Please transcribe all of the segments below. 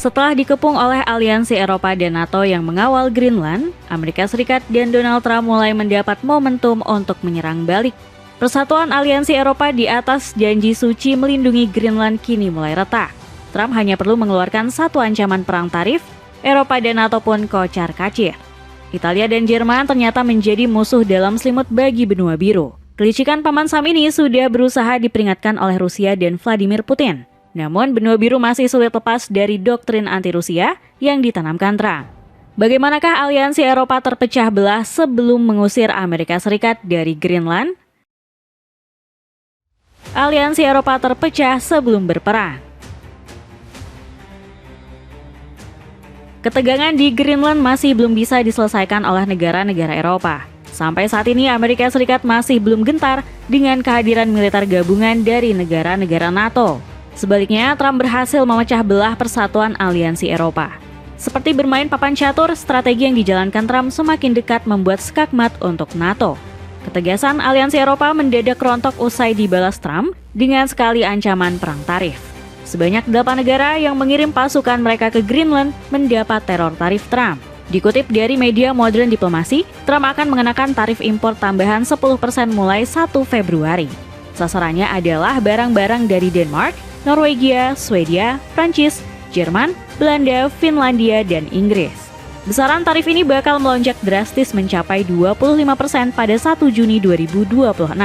Setelah dikepung oleh aliansi Eropa dan NATO yang mengawal Greenland, Amerika Serikat dan Donald Trump mulai mendapat momentum untuk menyerang balik. Persatuan aliansi Eropa di atas janji suci melindungi Greenland kini mulai retak. Trump hanya perlu mengeluarkan satu ancaman perang tarif, Eropa dan NATO pun kocar-kacir. Italia dan Jerman ternyata menjadi musuh dalam selimut bagi benua biru. Kelicikan Paman Sam ini sudah berusaha diperingatkan oleh Rusia dan Vladimir Putin. Namun benua biru masih sulit lepas dari doktrin anti-Rusia yang ditanamkan Trump. Bagaimanakah aliansi Eropa terpecah belah sebelum mengusir Amerika Serikat dari Greenland? Aliansi Eropa terpecah sebelum berperang. Ketegangan di Greenland masih belum bisa diselesaikan oleh negara-negara Eropa. Sampai saat ini Amerika Serikat masih belum gentar dengan kehadiran militer gabungan dari negara-negara NATO. Sebaliknya, Trump berhasil memecah belah persatuan aliansi Eropa. Seperti bermain papan catur, strategi yang dijalankan Trump semakin dekat membuat skakmat untuk NATO. Ketegasan aliansi Eropa mendadak rontok usai dibalas Trump dengan sekali ancaman perang tarif. Sebanyak 8 negara yang mengirim pasukan mereka ke Greenland mendapat teror tarif Trump. Dikutip dari media Modern Diplomasi, Trump akan mengenakan tarif impor tambahan 10% mulai 1 Februari. Sasarannya adalah barang-barang dari Denmark, Norwegia, Swedia, Prancis, Jerman, Belanda, Finlandia, dan Inggris. Besaran tarif ini bakal melonjak drastis mencapai 25% pada 1 Juni 2026.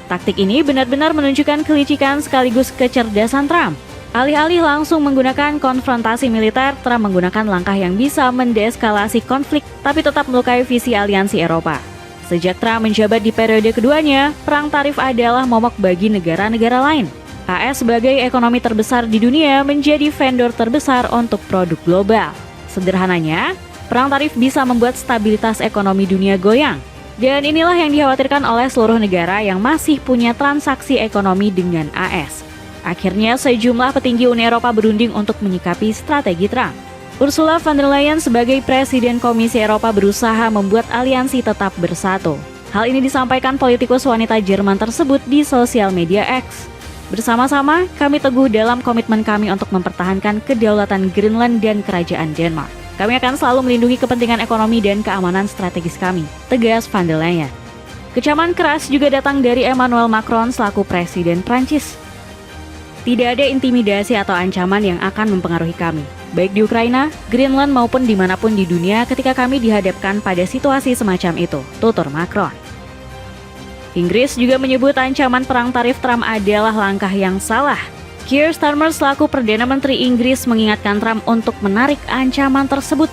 Taktik ini benar-benar menunjukkan kelicikan sekaligus kecerdasan Trump. Alih-alih langsung menggunakan konfrontasi militer, Trump menggunakan langkah yang bisa mendeeskalasi konflik tapi tetap melukai visi aliansi Eropa. Sejak Trump menjabat di periode keduanya, perang tarif adalah momok bagi negara-negara lain. AS sebagai ekonomi terbesar di dunia menjadi vendor terbesar untuk produk global. Sederhananya, perang tarif bisa membuat stabilitas ekonomi dunia goyang. Dan inilah yang dikhawatirkan oleh seluruh negara yang masih punya transaksi ekonomi dengan AS. Akhirnya, sejumlah petinggi Uni Eropa berunding untuk menyikapi strategi Trump. Ursula von der Leyen sebagai Presiden Komisi Eropa berusaha membuat aliansi tetap bersatu. Hal ini disampaikan politikus wanita Jerman tersebut di sosial media X. Bersama-sama, kami teguh dalam komitmen kami untuk mempertahankan kedaulatan Greenland dan Kerajaan Denmark. Kami akan selalu melindungi kepentingan ekonomi dan keamanan strategis kami, tegas von der Leyen. Kecaman keras juga datang dari Emmanuel Macron selaku Presiden Prancis. Tidak ada intimidasi atau ancaman yang akan mempengaruhi kami, baik di Ukraina, Greenland maupun dimanapun di dunia ketika kami dihadapkan pada situasi semacam itu, tutur Macron. Inggris juga menyebut ancaman perang tarif Trump adalah langkah yang salah. Keir Starmer selaku Perdana Menteri Inggris mengingatkan Trump untuk menarik ancaman tersebut.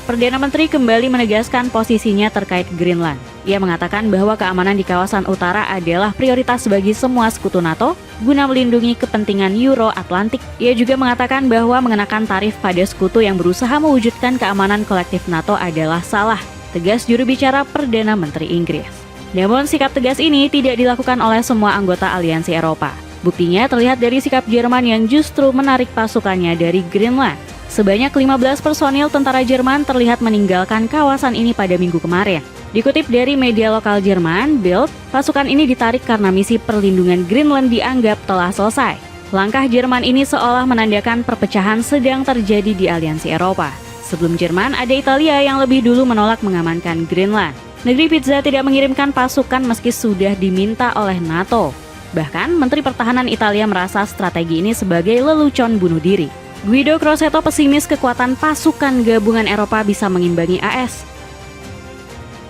Perdana Menteri kembali menegaskan posisinya terkait Greenland. Ia mengatakan bahwa keamanan di kawasan utara adalah prioritas bagi semua sekutu NATO guna melindungi kepentingan Euro-Atlantik. Ia juga mengatakan bahwa mengenakan tarif pada sekutu yang berusaha mewujudkan keamanan kolektif NATO adalah salah, tegas juru bicara Perdana Menteri Inggris. Namun sikap tegas ini tidak dilakukan oleh semua anggota aliansi Eropa. Buktinya terlihat dari sikap Jerman yang justru menarik pasukannya dari Greenland. Sebanyak 15 personil tentara Jerman terlihat meninggalkan kawasan ini pada minggu kemarin. Dikutip dari media lokal Jerman, Bild, pasukan ini ditarik karena misi perlindungan Greenland dianggap telah selesai. Langkah Jerman ini seolah menandakan perpecahan sedang terjadi di aliansi Eropa. Sebelum Jerman, ada Italia yang lebih dulu menolak mengamankan Greenland. Negeri pizza tidak mengirimkan pasukan meski sudah diminta oleh NATO. Bahkan, Menteri Pertahanan Italia merasa strategi ini sebagai lelucon bunuh diri. Guido Crosetto pesimis kekuatan pasukan gabungan Eropa bisa mengimbangi AS.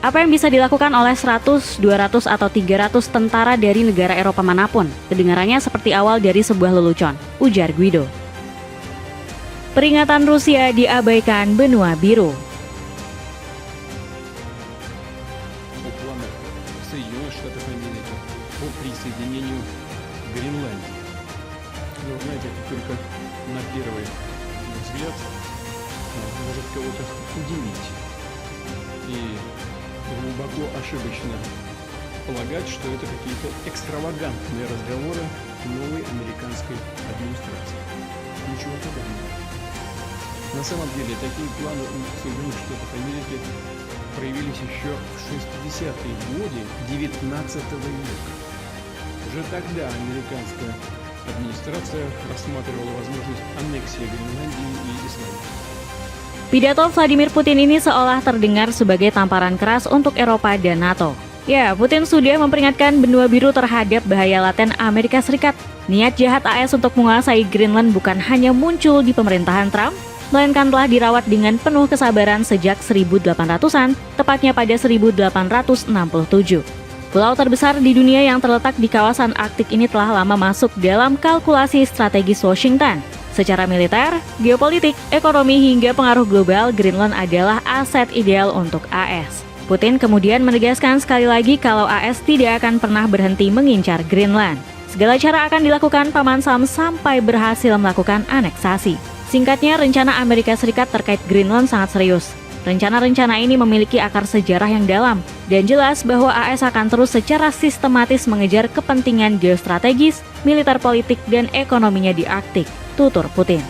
Apa yang bisa dilakukan oleh 100, 200, atau 300 tentara dari negara Eropa manapun? Kedengarannya seperti awal dari sebuah lelucon, ujar Guido. Peringatan Rusia diabaikan benua biru. На первый взгляд может кого-то удивить и глубоко ошибочно полагать, что это какие-то экстравагантные разговоры новой американской администрации. Ничего подобного. На самом деле такие планы у Соединенных Штатов Америки проявились еще в 60-е годы XIX века. Уже тогда американская администрация рассматривала возможность аннексии Гренландии и Исландии. Pidato Vladimir Putin ini seolah terdengar sebagai tamparan keras untuk Eropa dan NATO. Ya, Putin sudah memperingatkan benua biru terhadap bahaya laten Amerika Serikat. Niat jahat AS untuk menguasai Greenland bukan hanya muncul di pemerintahan Trump, melainkan telah dirawat dengan penuh kesabaran sejak 1800-an, tepatnya pada 1867. Pulau terbesar di dunia yang terletak di kawasan Arktik ini telah lama masuk dalam kalkulasi strategis Washington. Secara militer, geopolitik, ekonomi hingga pengaruh global, Greenland adalah aset ideal untuk AS. Putin kemudian menegaskan sekali lagi kalau AS tidak akan pernah berhenti mengincar Greenland. Segala cara akan dilakukan Paman Sam sampai berhasil melakukan aneksasi. Singkatnya, rencana Amerika Serikat terkait Greenland sangat serius. Rencana-rencana ini memiliki akar sejarah yang dalam, dan jelas bahwa AS akan terus secara sistematis mengejar kepentingan geostrategis, militer politik, dan ekonominya di Arktik, tutur Putin.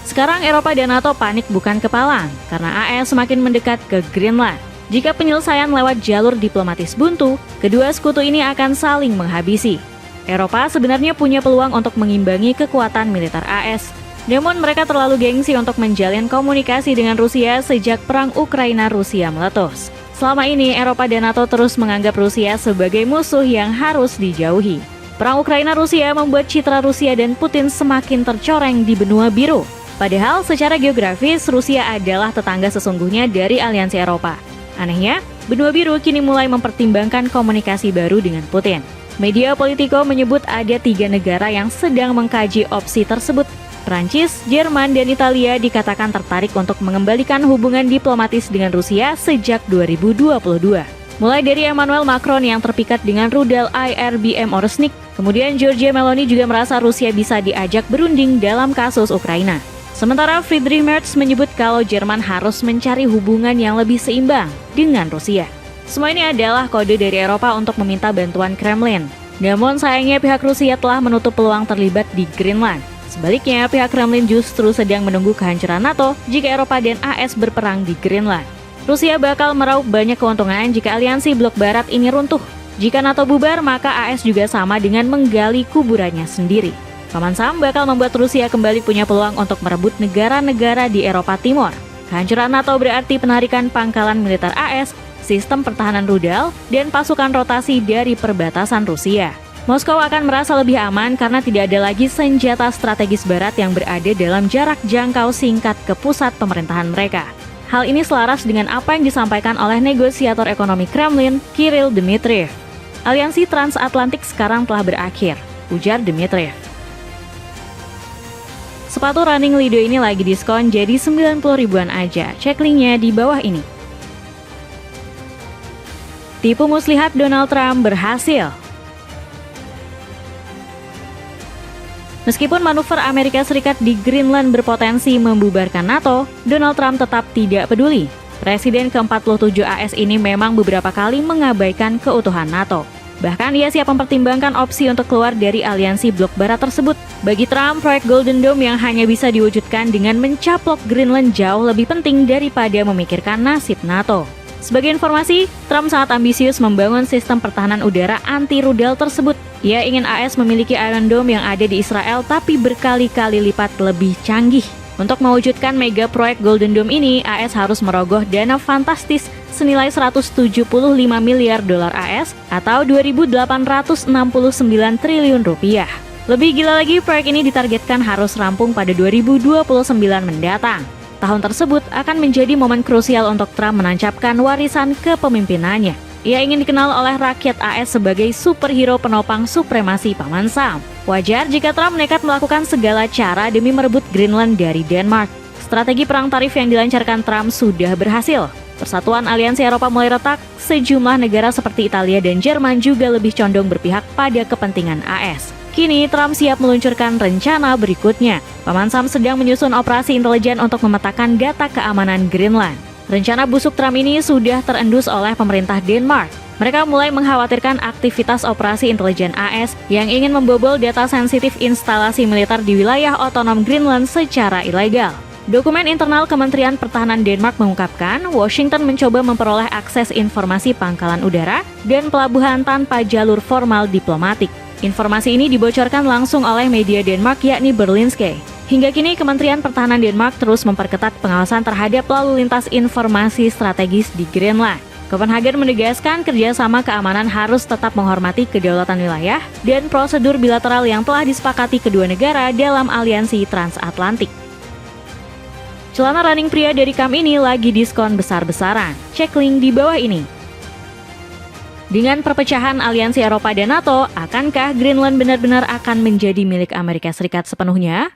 Sekarang Eropa dan NATO panik bukan kepalang, karena AS semakin mendekat ke Greenland. Jika penyelesaian lewat jalur diplomatis buntu, kedua sekutu ini akan saling menghabisi. Eropa sebenarnya punya peluang untuk mengimbangi kekuatan militer AS. Namun mereka terlalu gengsi untuk menjalin komunikasi dengan Rusia sejak perang Ukraina-Rusia meletus. Selama ini, Eropa dan NATO terus menganggap Rusia sebagai musuh yang harus dijauhi. Perang Ukraina-Rusia membuat citra Rusia dan Putin semakin tercoreng di benua biru. Padahal secara geografis, Rusia adalah tetangga sesungguhnya dari aliansi Eropa. Anehnya, benua biru kini mulai mempertimbangkan komunikasi baru dengan Putin. Media Politico menyebut ada 3 negara yang sedang mengkaji opsi tersebut. Prancis, Jerman, dan Italia dikatakan tertarik untuk mengembalikan hubungan diplomatis dengan Rusia sejak 2022. Mulai dari Emmanuel Macron yang terpikat dengan rudal IRBM Oresnik, kemudian Giorgia Meloni juga merasa Rusia bisa diajak berunding dalam kasus Ukraina. Sementara Friedrich Merz menyebut kalau Jerman harus mencari hubungan yang lebih seimbang dengan Rusia. Semua ini adalah kode dari Eropa untuk meminta bantuan Kremlin. Namun sayangnya pihak Rusia telah menutup peluang terlibat di Greenland. Sebaliknya, pihak Kremlin justru sedang menunggu kehancuran NATO jika Eropa dan AS berperang di Greenland. Rusia bakal meraup banyak keuntungan jika aliansi blok barat ini runtuh. Jika NATO bubar, maka AS juga sama dengan menggali kuburannya sendiri. Paman Sam bakal membuat Rusia kembali punya peluang untuk merebut negara-negara di Eropa Timur. Kehancuran NATO berarti penarikan pangkalan militer AS, sistem pertahanan rudal, dan pasukan rotasi dari perbatasan Rusia. Moskow akan merasa lebih aman karena tidak ada lagi senjata strategis barat yang berada dalam jarak jangkau singkat ke pusat pemerintahan mereka. Hal ini selaras dengan apa yang disampaikan oleh negosiator ekonomi Kremlin, Kirill Dmitriev. Aliansi transatlantik sekarang telah berakhir, ujar Dmitriev. Sepatu running Lido ini lagi diskon jadi 90 ribuan aja, cek linknya di bawah ini. Tipu muslihat Donald Trump berhasil. Meskipun manuver Amerika Serikat di Greenland berpotensi membubarkan NATO, Donald Trump tetap tidak peduli. Presiden ke-47 AS ini memang beberapa kali mengabaikan keutuhan NATO. Bahkan ia siap mempertimbangkan opsi untuk keluar dari aliansi blok barat tersebut. Bagi Trump, proyek Golden Dome yang hanya bisa diwujudkan dengan mencaplok Greenland jauh lebih penting daripada memikirkan nasib NATO. Sebagai informasi, Trump sangat ambisius membangun sistem pertahanan udara anti-rudal tersebut. Ia ingin AS memiliki Iron Dome yang ada di Israel tapi berkali-kali lipat lebih canggih. Untuk mewujudkan mega proyek Golden Dome ini, AS harus merogoh dana fantastis senilai 175 miliar dolar AS atau 2.869 triliun rupiah. Lebih gila lagi, proyek ini ditargetkan harus rampung pada 2029 mendatang. Tahun tersebut akan menjadi momen krusial untuk Trump menancapkan warisan kepemimpinannya. Ia ingin dikenal oleh rakyat AS sebagai superhero penopang supremasi Paman Sam. Wajar jika Trump nekat melakukan segala cara demi merebut Greenland dari Denmark. Strategi perang tarif yang dilancarkan Trump sudah berhasil. Persatuan Aliansi Eropa mulai retak, sejumlah negara seperti Italia dan Jerman juga lebih condong berpihak pada kepentingan AS. Kini Trump siap meluncurkan rencana berikutnya. Paman Sam sedang menyusun operasi intelijen untuk memetakan data keamanan Greenland. Rencana busuk Trump ini sudah terendus oleh pemerintah Denmark. Mereka mulai mengkhawatirkan aktivitas operasi intelijen AS yang ingin membobol data sensitif instalasi militer di wilayah otonom Greenland secara ilegal. Dokumen internal Kementerian Pertahanan Denmark mengungkapkan Washington mencoba memperoleh akses informasi pangkalan udara dan pelabuhan tanpa jalur formal diplomatik. Informasi ini dibocorkan langsung oleh media Denmark yakni Berlingske. Hingga kini Kementerian Pertahanan Denmark terus memperketat pengawasan terhadap lalu lintas informasi strategis di Greenland. Copenhagen menegaskan kerjasama keamanan harus tetap menghormati kedaulatan wilayah dan prosedur bilateral yang telah disepakati kedua negara dalam aliansi transatlantik. Celana running pria dari Kam ini lagi diskon besar-besaran. Cek link di bawah ini. Dengan perpecahan aliansi Eropa dan NATO, akankah Greenland benar-benar akan menjadi milik Amerika Serikat sepenuhnya?